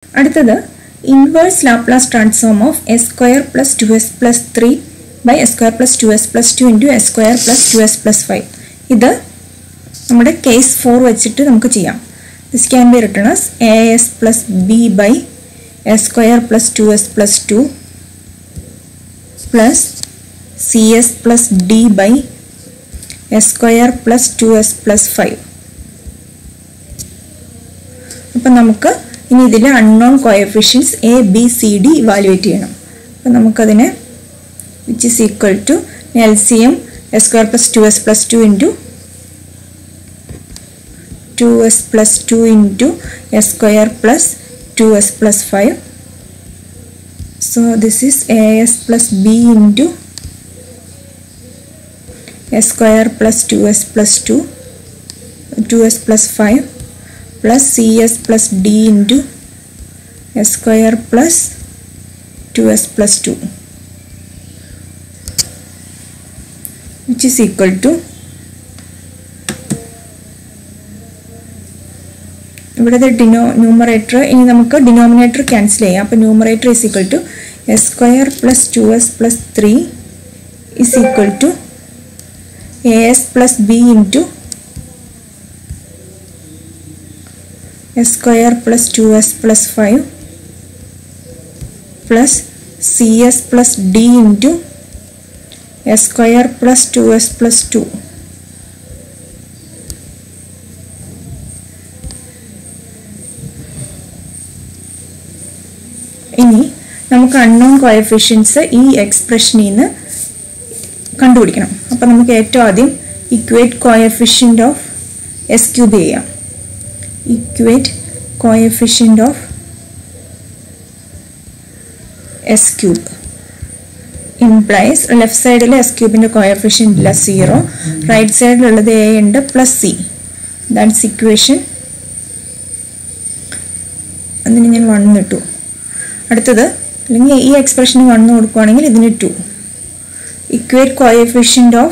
അടുത്തത് inverse Laplace transform of s square plus 2s plus 3 by s square plus 2s plus 2 into s square plus 2s plus 5. ഇത് നമ്മുടെ case 4 വെച്ചിട്ട് നമുക്ക് ചെയ്യാം. This can be written as as plus b by s square plus 2s plus 2 plus cs plus d by s square plus 2s plus 5. അപ്പോൾ നമുക്ക് ഇനി ഇതിലെ unknown coefficients a b c d evaluate ചെയ്യണം. അപ്പോൾ നമുക്ക് അതിനെ which is equal to LCM s square plus 2s plus 2 into 2s plus 2 into s square plus 2s plus 5. So this is as plus b into s square plus 2s plus 2 2s plus 5 plus cs plus d into s square plus 2s plus 2 which is equal to ഇവിടെ numerator ഇനി നമുക്ക് denominator cancel ചെയ്യാം. അപ്പോൾ numerator is equal to s square plus 2s plus 3 is equal to as plus b into s square plus 2s plus 5 plus cs plus d into s square plus 2s plus 2. ഇനി നമുക്ക് unknown coefficients ഈ എക്സ്പ്രഷനിൽ നിന്ന് കണ്ടുപിടിക്കണം. അപ്പോൾ നമുക്ക് ഏറ്റവും ആദ്യം equate coefficient of s cube ചെയ്യാം. equate coefficient of s cube implies left side le s cube inde coefficient illa 0, right side ulladu a and plus c. That's equation andine njan 1 2 അടുത്തത് അല്ലെങ്കിൽ ഈ എക്സ്പ്രഷന് 1 കൊടുക്കുകയാണെങ്കിൽ ഇതിന് 2. equate coefficient of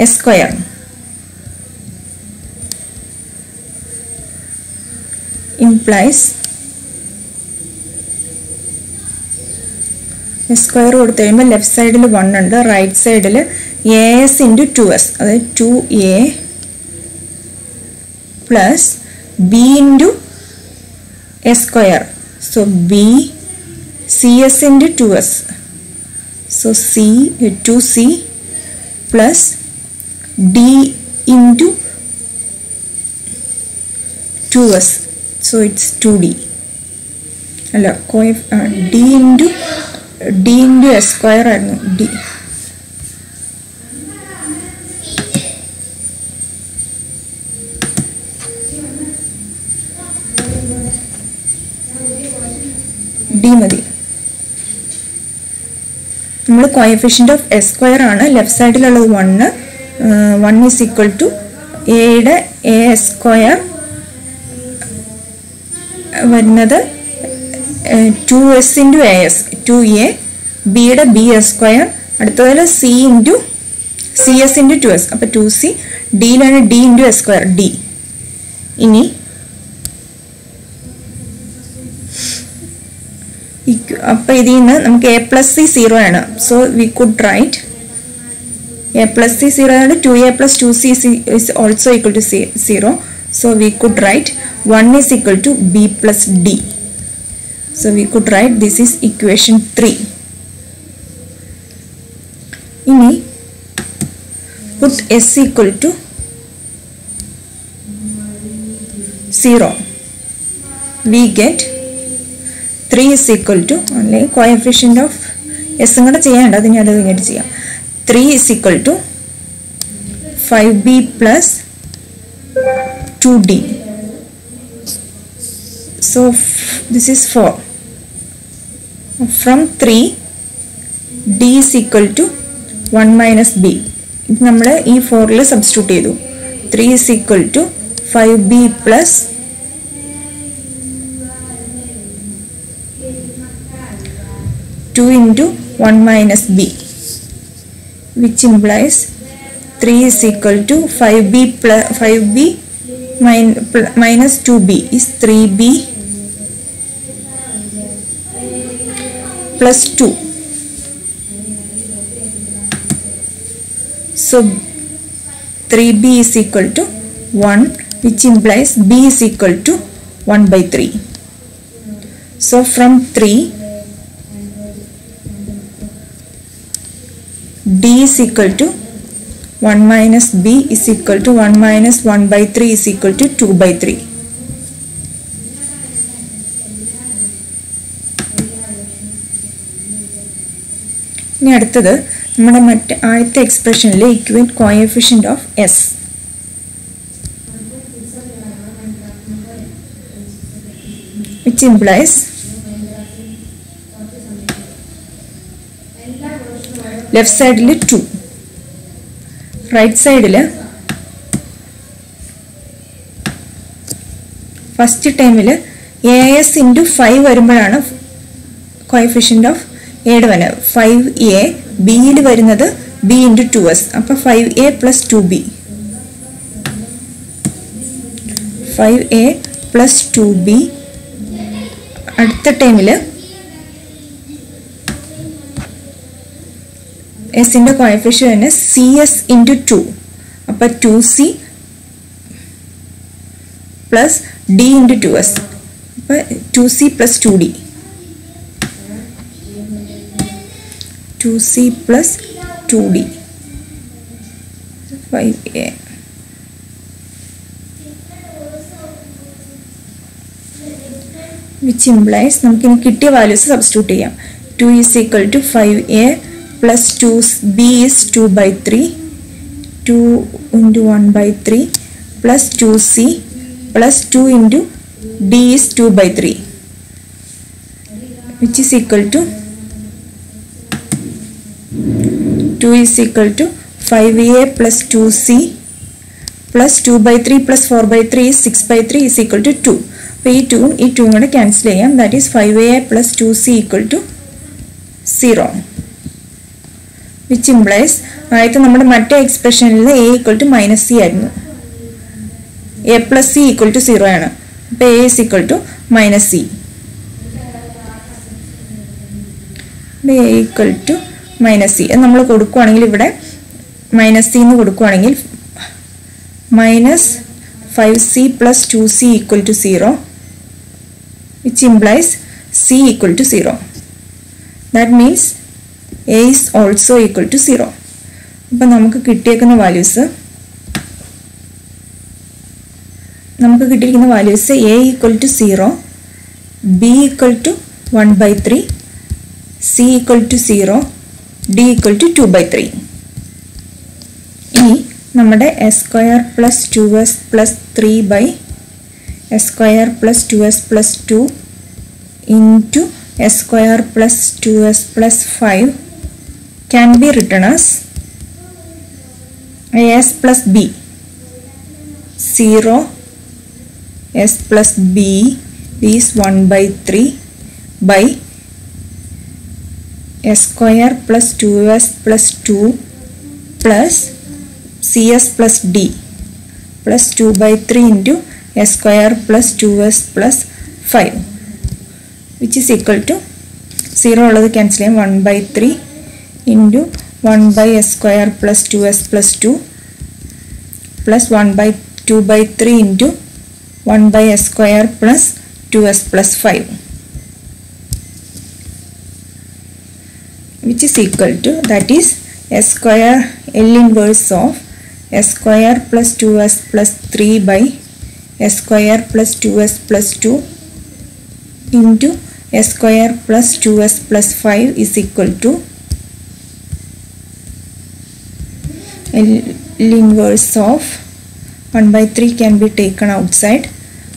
s square implies s square കൊടുത്തു കഴിയുമ്പോൾ left സൈഡിൽ 1 ഉണ്ട്, right സൈഡിൽ as into 2s, അതായത് 2a plus b into s square. So b cs into 2s, so c 2c plus d into 2s, so it's 2d. Alla d into s square aanu d. d madi. നമ്മൾ coefficient of s square ആണ്, left സൈഡിലുള്ളത് 1 is equal to a യുടെ a square വരുന്നത് 2s into as 2a, b യുടെ b square, അടുത്തതിൽ c into cs into 2s, അപ്പോൾ 2c, d യിലാണ് d into s square d. ഇനി അപ്പോൾ ഇതിൽ നിന്ന് നമുക്ക് a plus c 0 ആണ്. So we could write a plus c 0 ആണ്, 2a plus 2c is also equal to 0. So we could write 1 is equal to b plus d. So we could write this is equation 3. Ini put s equal to 0. We get 3 is equal to only coefficient of s ngada cheyanda adine adu ingate cheyam. 3 is equal to 5b plus 2d. So this is 4. From 3 d is equal to 1 minus b. ഇത് നമ്മൾ ഈ 4ൽ substitute ചെയ്തു. 3 is equal to 5b plus 2 into 1 minus b, which implies 3 is equal to 5b plus 5b minus 2b is 3b plus 2. So 3b is equal to 1, which implies b is equal to 1 by 3. So from 3, d is equal to 1 minus b is equal to 1 minus 1 by 3 is equal to 2 by 3. ഇനി അടുത്തത് നമ്മുടെ മറ്റേ ആദ്യത്തെ എക്സ്പ്രഷനിലെ equivalent coefficient of s. which implies left സൈഡിൽ 2, right സൈഡിൽ first ടൈമിൽ as into 5 വരുമ്പോഴാണ് കോഎഫിഷ്യന്റ് ഓഫ് എയുടെ വരുന്നത്. 5a ബിയിൽ വരുന്നത് b ഇൻറ്റു 2s. അപ്പോൾ 5a plus 2b, 5a plus 2b. അടുത്ത ടൈമിൽ എസിൻ്റെ കോഎഫിഷ്യന്റ് cs ഇൻറ്റു 2. അപ്പോൾ 2c plus d into 2s. അപ്പോൾ 2c plus 2d, 2c plus 2d, 5a. which implies നമുക്കിനി കിട്ടിയ വാല്യൂസ് സബ്സ്റ്റിറ്റ്യൂട്ട് ചെയ്യാം. 2 is equal to 5a plus 2b is 2 by 3, 2 into 1 by 3 plus 2c plus 2 into d is 2 by 3, which is equal to 2 is equal to 5a plus 2c plus 2 by 3 plus 4 by 3 is 6 by 3 is equal to 2. അപ്പോൾ ഈ 2 കൂടെ cancel ചെയ്യാം. That is 5a plus 2c equal to 0, which implies ആദ്യത്തെ നമ്മുടെ മറ്റേ എക്സ്പ്രഷനിൽ a equal to minus c ആയിരുന്നു. a plus c equal to 0 ആണ്. അപ്പോൾ a is equal to minus c. a equal to minus c നമ്മൾ കൊടുക്കുകയാണെങ്കിൽ ഇവിടെ മൈനസ് c എന്ന് കൊടുക്കുകയാണെങ്കിൽ minus 5c plus 2c equal to 0, which implies c equal to 0. That means a is also equal to 0. അപ്പോൾ നമുക്ക് കിട്ടിയിരിക്കുന്ന values a equal to 0, b equal to 1 by 3, c equal to 0, d equal to 2 by 3. ഇനി നമ്മുടെ s square plus 2s plus 3 by s square plus 2s plus 2 into s square plus 2s plus 5 can be written as as plus b. 0 s plus b is 1 by 3 by s square plus 2s plus 2 plus cs plus d plus 2 by 3 into s square plus 2s plus 5, which is equal to 0 ഉള്ളത് cancel ചെയ്യാം. 1 by 3 into 1 by s square plus 2s plus 2 plus 1 by 2 by 3 into 1 by s square plus 2s plus 5, which is equal to, that is s square L inverse of s square plus 2s plus 3 by s square plus 2s plus 2 into s square plus 2s plus 5 is equal to L inverse of 1 by 3 can be taken outside,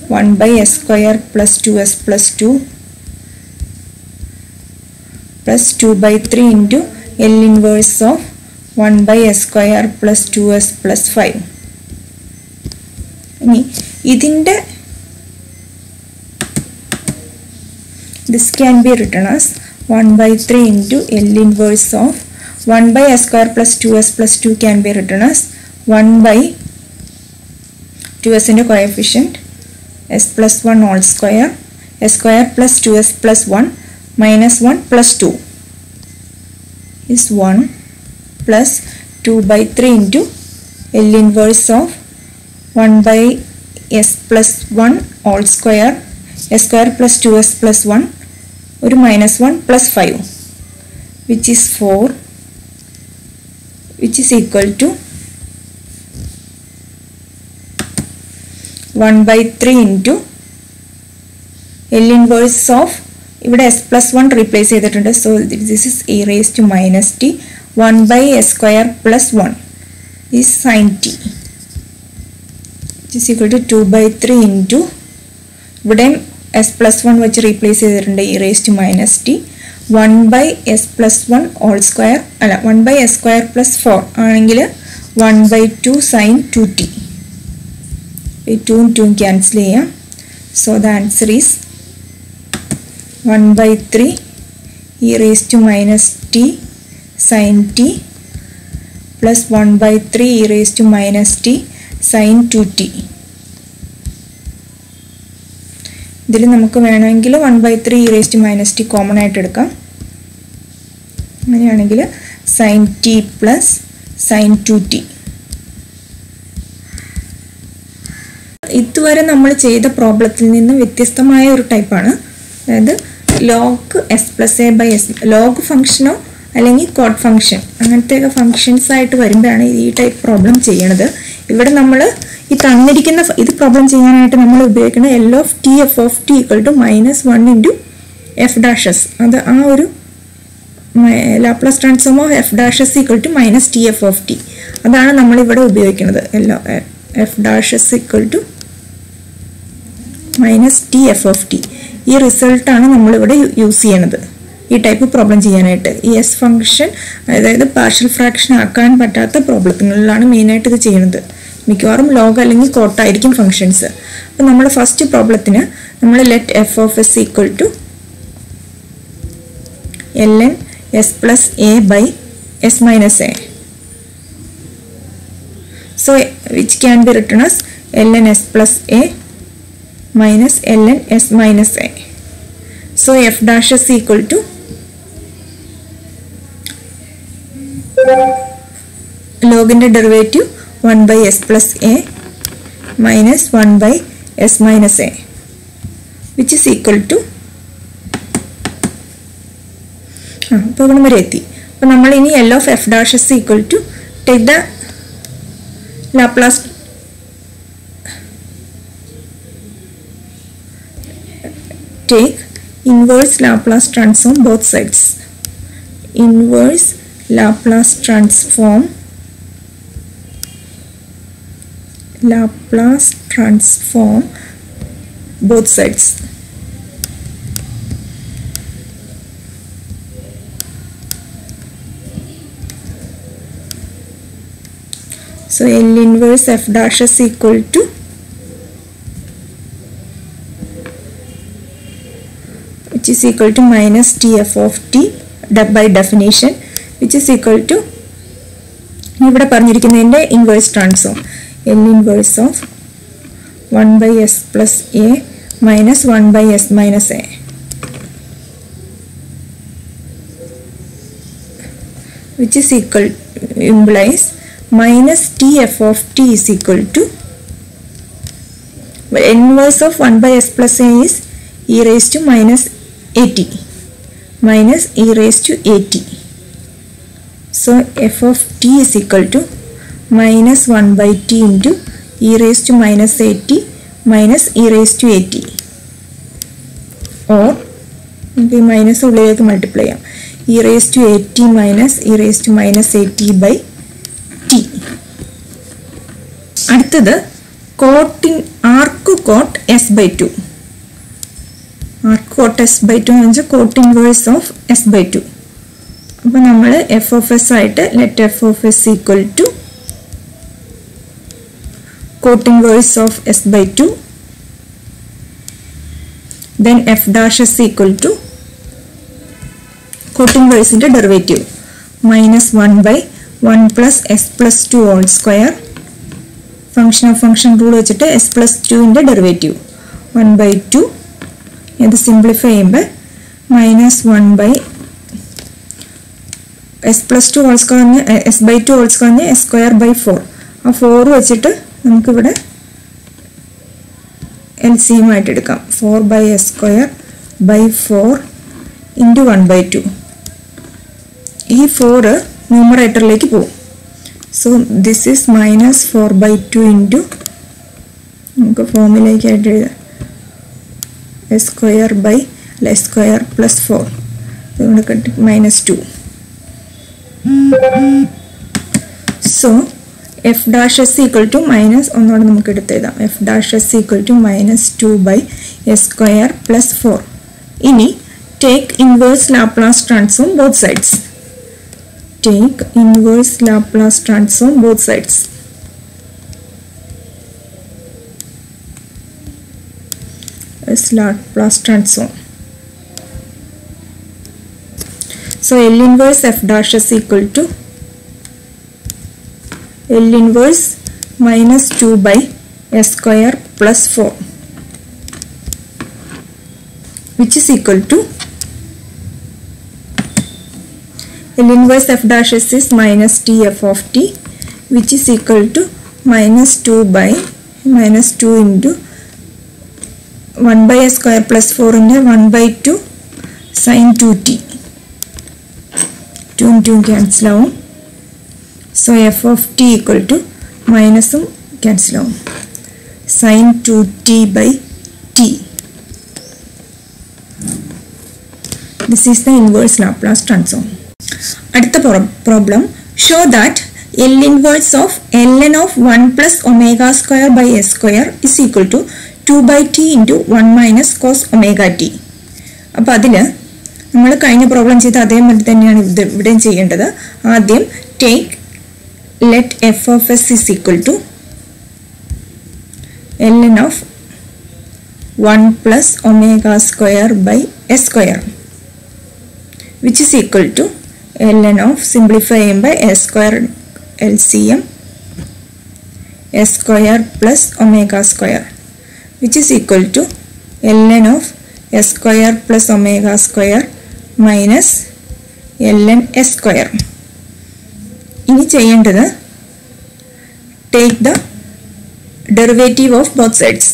1 by s square plus 2s plus 2 plus 2 by 3 into L inverse of 1 by s square plus 2s plus 5. ഇനി ഇതിൻ്റെ this can be written as 1 by 3 into L inverse of 1 by s square plus 2s plus 2 can be written as 1 by 2s into coefficient s plus 1 whole square, s square plus 2s plus 1 minus 1 plus 2 is 1 plus 2 by 3 into L inverse of 1 by s plus 1 all square, s square plus 2s plus 1 or minus 1 plus 5, which is 4, which is equal to 1 by 3 into L inverse of ഇവിടെ s plus 1 replace ചെയ്തിട്ടുണ്ട്. So this is e raised to minus t. 1 by s square plus 1 is sin t, which is equal to 2 by 3 into ഇവിടെ s plus 1 വെച്ച് replace ചെയ്തിട്ടുണ്ട് e raised to minus t. 1 by s plus 1 all square അല്ല 1 by s square plus 4 ആണെങ്കിൽ 1 by 2 sin 2t. ഈ 2 cancel ചെയ്യാം. So the answer is 1 by 3 e raised to minus t sin t plus 1 by 3 e raised to minus t sin 2t. ഇതിൽ നമുക്ക് വേണമെങ്കിൽ 1 by 3 e raised to minus t common ആയിട്ട് എടുക്കാം. അങ്ങനെയാണെങ്കിൽ sin t plus sin 2t. ഇതുവരെ നമ്മൾ ചെയ്ത പ്രോബ്ലത്തിൽ നിന്ന് വ്യത്യസ്തമായ ഒരു ടൈപ്പാണ്. അതായത് log S plus A by S, log ഫംഗ്ഷനോ അല്ലെങ്കിൽ കോഡ് ഫംഗ്ഷൻ അങ്ങനത്തെയൊക്കെ ഫംഗ്ഷൻസ് ആയിട്ട് വരുമ്പോഴാണ് ഈ ടൈപ്പ് പ്രോബ്ലം ചെയ്യണത്. ഇവിടെ നമ്മൾ ഈ തന്നിരിക്കുന്ന ഇത് പ്രോബ്ലം ചെയ്യാനായിട്ട് നമ്മൾ ഉപയോഗിക്കുന്ന L of T F of T equal to -1 into F dashes. അത് ആ ഒരു Laplace transform of F dashes equal to minus T F of T, അതാണ് നമ്മളിവിടെ ഉപയോഗിക്കുന്നത്. F dashes equal to minus T F of T. ഈ റിസൾട്ടാണ് നമ്മളിവിടെ use ചെയ്യണത് ഈ ടൈപ്പ് പ്രോബ്ലം ചെയ്യാനായിട്ട്. ഈ എസ് ഫംഗ്ഷൻ അതായത് പാർഷ്യൽ ഫ്രാക്ഷൻ ആക്കാൻ പറ്റാത്ത പ്രോബ്ലങ്ങളിലാണ് മെയിനായിട്ട് ഇത് ചെയ്യുന്നത്. മിക്കവാറും ലോഗ് അല്ലെങ്കിൽ കോട്ടായിരിക്കും ഫംഗ്ഷൻസ്. അപ്പം നമ്മൾ ഫസ്റ്റ് പ്രോബ്ലത്തിന് നമ്മൾ let F of S equal to L N S plus A by S minus A. So which can be written as L N S plus A minus ln s minus a. So f dash is equal to log in the derivative 1 by s plus a minus 1 by s minus a, which is equal to അപ്പോൾ ഇവിടെ വരെ എത്തി. അപ്പോൾ നമ്മൾ ഇനി l of f dash is equal to take the Laplace take inverse Laplace transform both sides. Inverse Laplace transform both sides. So L inverse f dash is equal to which is equal to minus tf of t by definition, which is equal to ഇവിടെ പറഞ്ഞിരിക്കുന്നതിൻ്റെ inverse transform L inverse of 1 by s plus a minus 1 by s minus a, which is equal implies minus tf of t is equal to inverse of 1 by s plus a is e raised to minus at minus e raised to at. So f of t is equal to minus 1 by t into e raised to minus at minus e raised to at, or we minus ഉള്ളിലേക്ക് multiply ചെയ്യാം e raised to at minus e raised to minus at by t. അടുത്തത് കോട്ടിൻ arc cot s by 2. Arc cot s by 2 എന്ന് വെച്ചാൽ cot inverse of s by 2. അപ്പോൾ നമ്മൾ f of s ആയിട്ട് let f of s equal to cot inverse of s by 2, then f dash is equal to cot ഇൻവേഴ്സിൻ്റെ derivative minus 1 by 1 plus s plus 2 all square, function of function rule വെച്ചിട്ട് s plus 2ൻ്റെ derivative 1 by 2. ഇത് simplify ചെയ്യുമ്പോൾ minus 1 by s plus 2 whole square s by 2 whole square s square by 4. ആ 4 വെച്ചിട്ട് നമുക്ക് ഇവിടെ LCM ആയിട്ട് എടുക്കാം. 4 by s square by 4 into 1 by 2. ഈ 4 ന്യൂമറേറ്ററിലേക്ക് പോകും. So this is minus 4 by 2 into നമുക്ക് ഫോമിലേക്ക് ആയിട്ട് എഴുതാം s square by s square plus 4 ഇതുകൊണ്ട് കിട്ടി minus 2. So f dash s equal to minus ഒന്നുകൂടെ നമുക്ക് എടുത്തെഴുതാം f dash s equal to minus 2 by s square plus 4. ഇനി take inverse Laplace transform both sides. Take inverse Laplace transform both sides. As Laplace transform. So L inverse f dash s equal to L inverse minus 2 by s square plus 4, which is equal to L inverse f dash s is minus t f of t, which is equal to minus 2 by minus 2 into 1 by s square plus 4 into 1 by 2 sin 2t. 2 and 2 cancel out. So f of t equal to minus cancel out. Sin 2t by t. This is the inverse Laplace transform. അടുത്ത problem, show that L inverse of ln of 1 plus omega square by s square is equal to 2 by t into 1 minus cos omega t. അപ്പോൾ അതിൽ നമ്മൾ കഴിഞ്ഞ problem ചെയ്ത അതേമാതിരി തന്നെയാണ് ഇവിടെയും ചെയ്യേണ്ടത്. ആദ്യം take let f of s is equal to ln of 1 plus omega square by s square, which is equal to ln of simplifying by s square LCM s square plus omega square, which is equal to ln of s square plus omega square minus ln s square. ഇനി ചെയ്യേണ്ടത് take the derivative of both sides,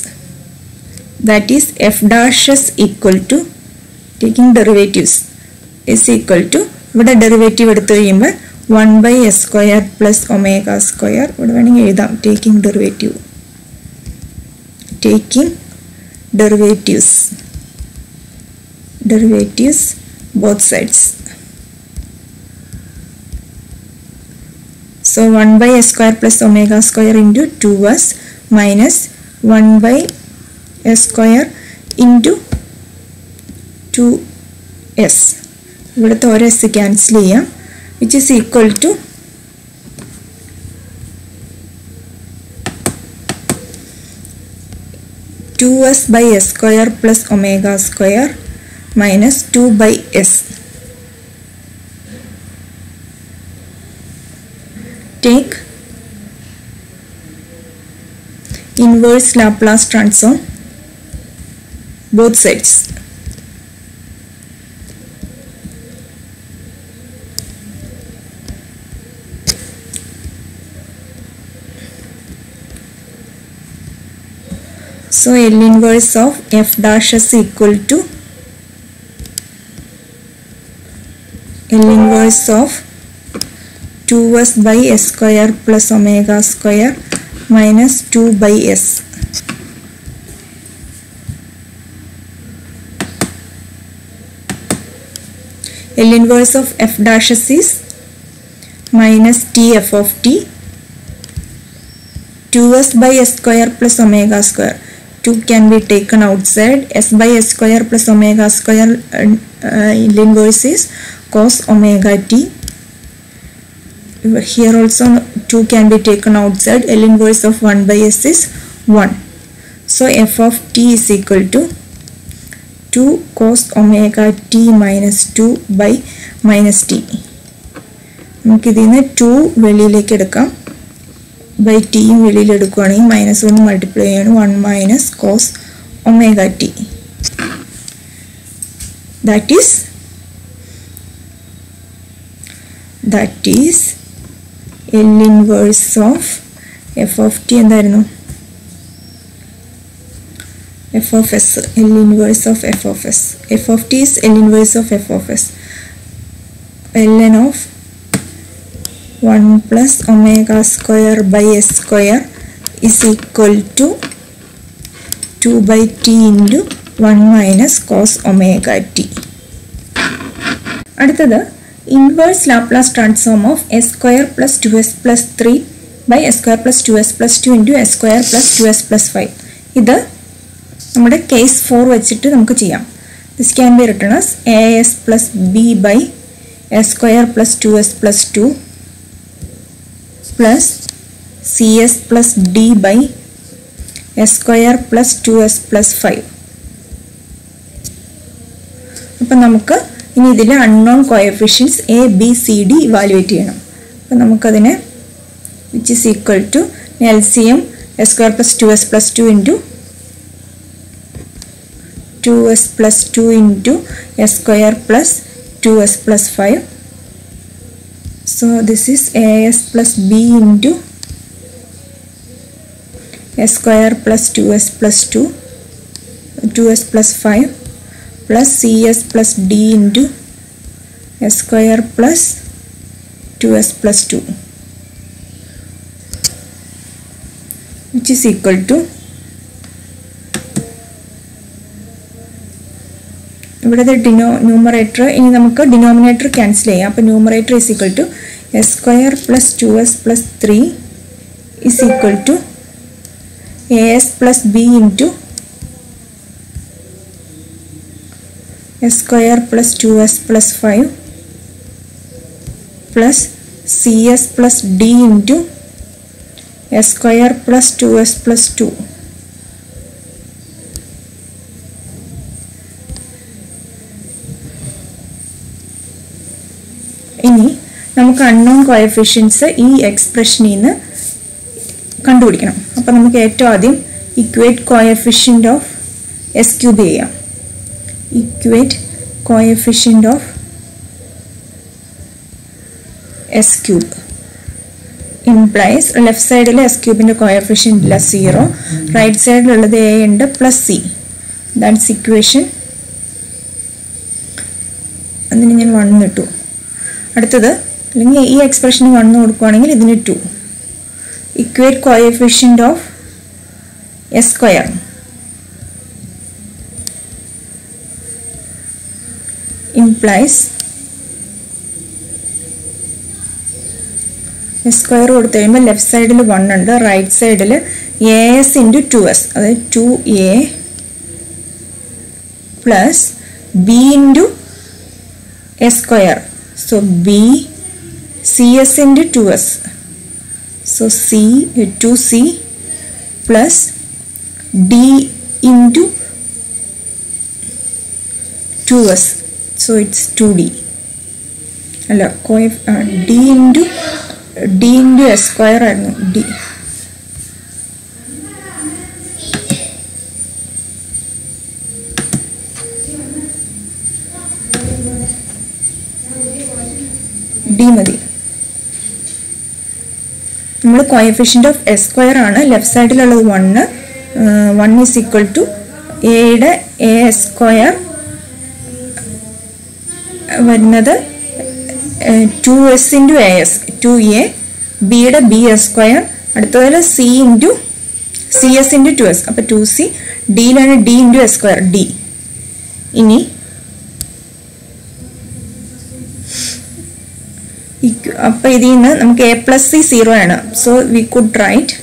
that is f dash s equal to taking derivatives is equal to ഇവിടെ derivative എടുത്തു കഴിയുമ്പോൾ 1 by s square plus omega square ഇവിടെ വേണമെങ്കിൽ എഴുതാം taking derivatives both sides. So 1 by s square plus omega square into 2s minus 1 by s square into 2s. ഇവിടുത്തെ ഒരു s cancel ചെയ്യാം, which is equal to (2s by s square plus omega square minus 2 by s). Take inverse Laplace transform both sides. So L inverse of f dash s equal to L inverse of 2s by s square plus omega square minus 2 by s. L inverse of f dash s is minus t f of t, 2s by s square plus omega square. 2 can be taken outside. S by s square plus omega square L inverse is cos omega t. Here also 2 can be taken outside. L inverse of 1 by s is 1. So f of t is equal to 2 cos omega t minus 2 by minus t. നമുക്ക് ഇതിനെ 2 വെളിയിലേക്ക് എടുക്കാം, by t വെളിയിൽ എടുക്കുകയാണെങ്കിൽ minus 1 multiply ചെയ്യണം 1 minus cos omega t. that is L inverse of f of t എന്തായിരുന്നു f of s, L inverse of f of s. f of t is L inverse of f of s. ln of 1 plus omega square by s square is equal to 2 by t into 1 minus cos omega t. അടുത്തത് inverse Laplace transform of s square plus 2s plus 3 by s square plus 2s plus 2 into s square plus 2s plus 5. ഇത് നമ്മുടെ case 4 വെച്ചിട്ട് നമുക്ക് ചെയ്യാം. This can be written as as plus b by s square plus 2s plus 2 plus cs plus d by s square plus 2s plus 5. അപ്പോൾ നമുക്ക് ഇനി ഇതിലെ unknown coefficients a b c d evaluate ചെയ്യണം. അപ്പോൾ നമുക്കതിനെ which is equal to LCM s square plus 2s plus 2 into 2s plus 2 into s square plus 2s plus 5. So this is as plus b into s square plus 2s plus 2 2s plus 5 plus cs plus d into s square plus 2s plus 2, which is equal to ഇവിടുത്തെ numerator ഇനി നമുക്ക് denominator cancel ചെയ്യാം. അപ്പോൾ numerator is equal to S square plus 2s plus 3 is equal to A S plus B into S square plus 2s plus 5 plus C S plus D into S square plus 2s plus 2. ഇനി നമുക്ക് unknown coefficients ഈ എക്സ്പ്രഷനിൽ നിന്ന് കണ്ടുപിടിക്കണം. അപ്പോൾ നമുക്ക് ഏറ്റവും ആദ്യം equate coefficient of S cube ചെയ്യാം. Equate coefficient of S cube implies left സൈഡിൽ എസ് ക്യൂബിൻ്റെ കോഎഫിഷ്യൻ്റ് ഇല്ല 0, റൈറ്റ് സൈഡിലുള്ളത് എ ഉണ്ട് പ്ലസ് സി. That's equation. അതിന് ഞാൻ 1 ഇട്ടു. അടുത്തത് അല്ലെങ്കിൽ ഈ എക്സ്പ്രഷന് 1 കൊടുക്കുകയാണെങ്കിൽ ഇതിന് 2. Equate coefficient of S square implies S square കൊടുത്തു കഴിയുമ്പോൾ ലെഫ്റ്റ് സൈഡിൽ 1 ഉണ്ട്, റൈറ്റ് സൈഡിൽ എ എസ് ഇൻറ്റു 2s, അതായത് 2a plus B into S square. So b cs into 2s, so c 2c plus d into 2s, so it's 2d. Alla d into s square aanu d. d മതി. നമ്മൾ coefficient of S square ആണ്, left സൈഡിലുള്ളത് 1 is equal to എയുടെ A S square വരുന്നത് 2s into A S 2a, ബിയുടെ B S square, അടുത്തതിൽ C into C S into 2s, അപ്പോൾ 2c, ഡിയിലാണ് D into S square D. ഇനി അപ്പോൾ ഇതിൽ നിന്ന് നമുക്ക് എ പ്ലസ് സി 0 ആണ്. So we could write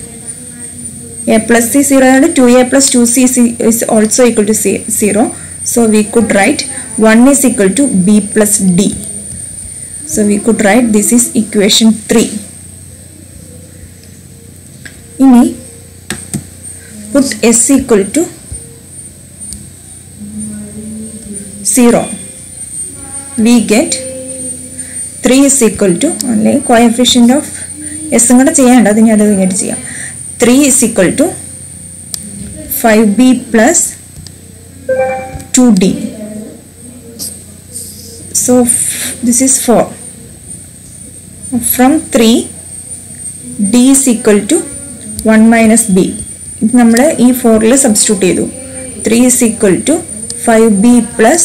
a plus C 0 ആണ്, 2a plus 2c is also equal to 0. So we could write 1 is equal to b plus d. So we could write this is equation 3. ഇനി put s equal to 0. We get 3 is equal to only coefficient of s കൂടെ ചെയ്യേണ്ട, അതിന് അത് കഴിഞ്ഞിട്ട് ചെയ്യാം. 3 is equal to 5b plus 2d. So this is 4. From 3 d is equal to 1 minus b. ഇത് നമ്മൾ ഈ 4ൽ സബ്സ്റ്റിറ്റ്യൂട്ട് ചെയ്തു. 3 is equal to 5b plus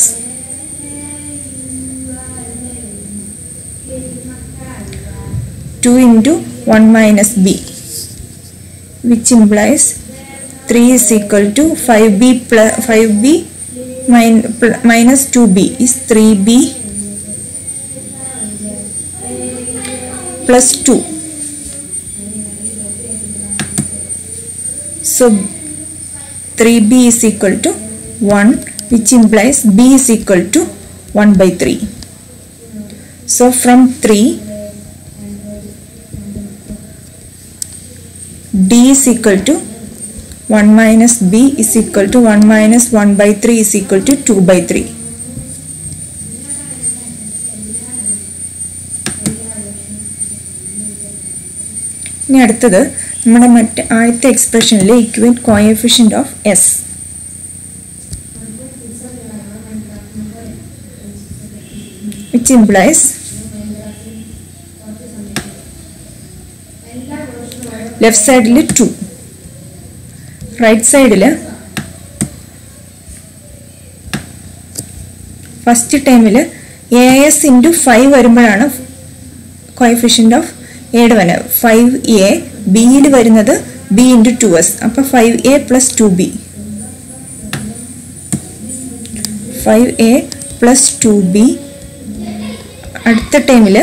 2 into 1 minus b, which implies 3 is equal to 5b plus 5b minus 2b is 3b plus 2. So 3b is equal to 1, which implies b is equal to 1 by 3. So from 3 d is equal to 1 minus b is equal to 1 minus 1 by 3 is equal to 2 by 3. ഇനി അടുത്തത് നമ്മുടെ മറ്റേ ആദ്യത്തെ എക്സ്പ്രഷനിലെ equate coefficient of s. which implies left സൈഡിൽ 2, right സൈഡിൽ first ടൈമിൽ as into 5 വരുമ്പോഴാണ് കോഎഫിഷ്യന്റ് ഓഫ് എയുടെ വരുന്നത്. 5a ബിയിൽ വരുന്നത് b ഇൻറ്റു 2s, അപ്പോൾ 5a plus 2b, 5a plus 2b. അടുത്ത ടൈമിൽ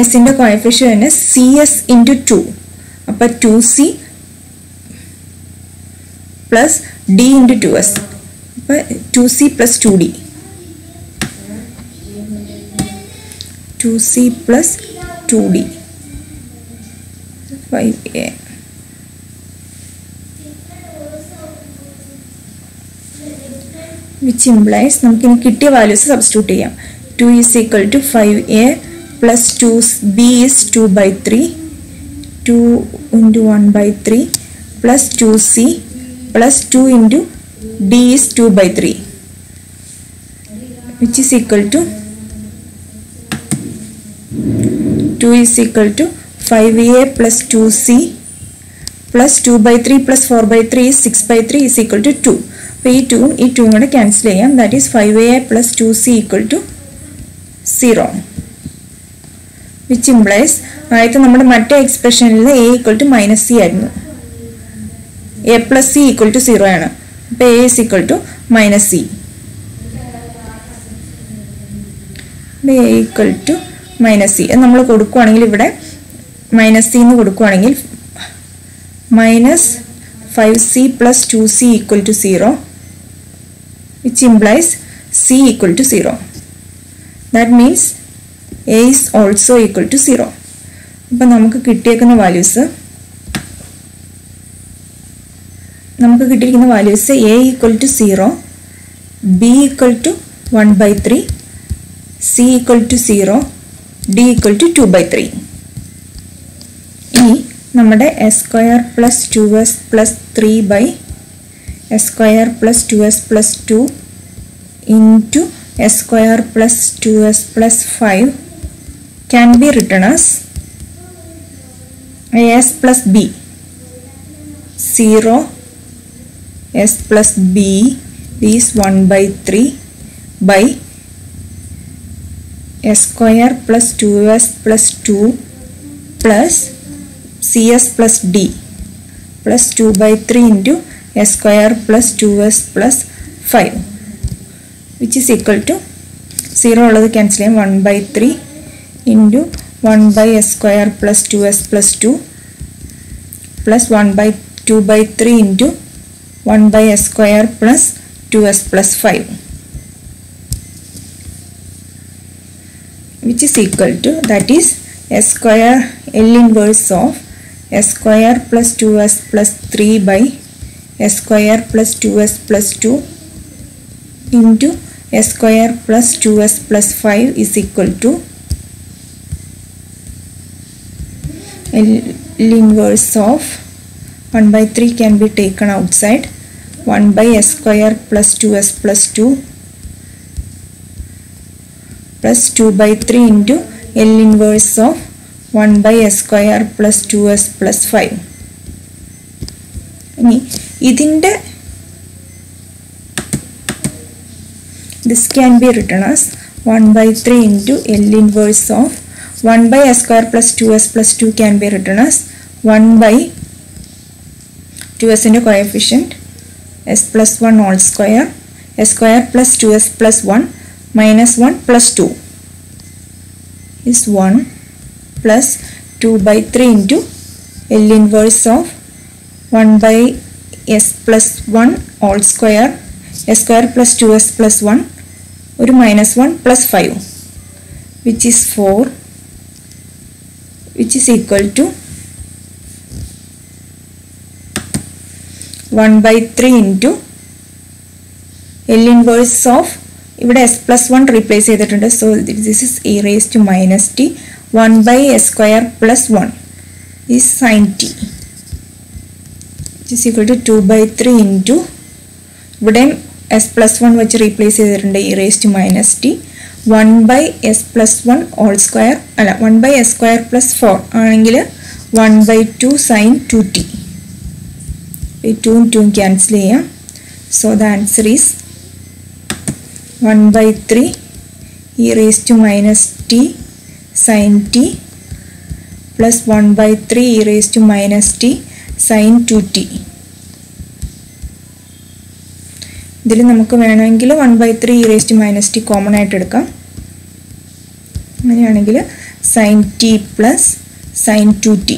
എസിൻ്റെ കോഎഫിഷ്യന്റ് cs ഇൻറ്റു 2, അപ്പോൾ 2c plus d into 2s, അപ്പോൾ 2c plus 2d, 2c plus 2d, 5a. which implies നമുക്കിനി കിട്ടിയ വാല്യൂസ് സബ്സ്റ്റിറ്റ്യൂട്ട് ചെയ്യാം. 2 is equal to 5a plus 2b is 2 by 3, 2 into 1 by 3 plus 2c plus 2 into d is 2 by 3, which is equal to 2 is equal to 5a plus 2c plus 2 by 3 plus 4 by 3 is 6 by 3 is equal to 2. അപ്പോൾ ഈ 2 കൂടെ cancel ചെയ്യാം. That is 5a plus 2c equal to 0, which implies ആദ്യത്തെ നമ്മുടെ മറ്റേ എക്സ്പ്രഷനിൽ a equal to minus c ആയിരുന്നു. a plus c equal to 0 ആണ്. അപ്പോൾ a is equal to minus c. a equal to minus c നമ്മൾ കൊടുക്കുകയാണെങ്കിൽ ഇവിടെ മൈനസ് c എന്ന് കൊടുക്കുകയാണെങ്കിൽ minus 5c plus 2c equal to 0, which implies c equal to 0. That means a is also equal to 0. അപ്പോൾ നമുക്ക് കിട്ടിയിരിക്കുന്ന values a equal to 0, b equal to 1 by 3, c equal to 0, d equal to 2 by 3. ഇനി നമ്മുടെ s square plus 2s plus 3 by s square plus 2s plus 2 into s square plus 2s plus 5 can be written as as plus b, 0 s plus b is 1 by 3 by s square plus 2s plus 2 plus cs plus d plus 2 by 3 into s square plus 2s plus 5, which is equal to 0 ഉള്ളത് cancel ചെയ്യാം. 1 by 3 into 1 by s square plus 2s plus 2 plus 1 by 2 by 3 into 1 by s square plus 2s plus 5, which is equal to, that is s square L inverse of s square plus 2s plus 3 by s square plus 2s plus 2 into s square plus 2s plus 5 is equal to L inverse of 1 by 3 can be taken outside. 1 by s square plus 2s plus 2 plus 2 by 3 into L inverse of 1 by s square plus 2s plus 5. This can be written as 1 by 3 into L inverse of 1 by s square plus 2s plus 2 can be written as 1 by 2s into coefficient s plus 1 all square, s square plus 2s plus 1 minus 1 plus 2 is 1 plus 2 by 3 into L inverse of 1 by s plus 1 all square, s square plus 2s plus 1 or minus 1 plus 5 which is 4, which is equal to 1 by 3 into L inverse of ഇവിടെ s plus 1 replace ചെയ്തിട്ടുണ്ട്, so this is e raised to minus t. 1 by s square plus 1 is sin t, which is equal to 2 by 3 into ഇവിടെ s plus 1 വെച്ച് replace ചെയ്തിട്ടുണ്ട് e raised to minus t. 1 by s plus 1 all square അല്ല 1 by s square plus 4 ആണെങ്കിൽ 1 by 2 sin 2t. ഈ 2 2 cancel ചെയ്യാം, so the answer is 1 by 3 e raised to minus t sin t plus 1 by 3 e raised to minus t sin 2t. ഇതിൽ നമുക്ക് വേണമെങ്കിൽ 1 by 3 e raised to minus t common ആയിട്ട് എടുക്കാം. അങ്ങനെയാണെങ്കിൽ sin t plus sin 2t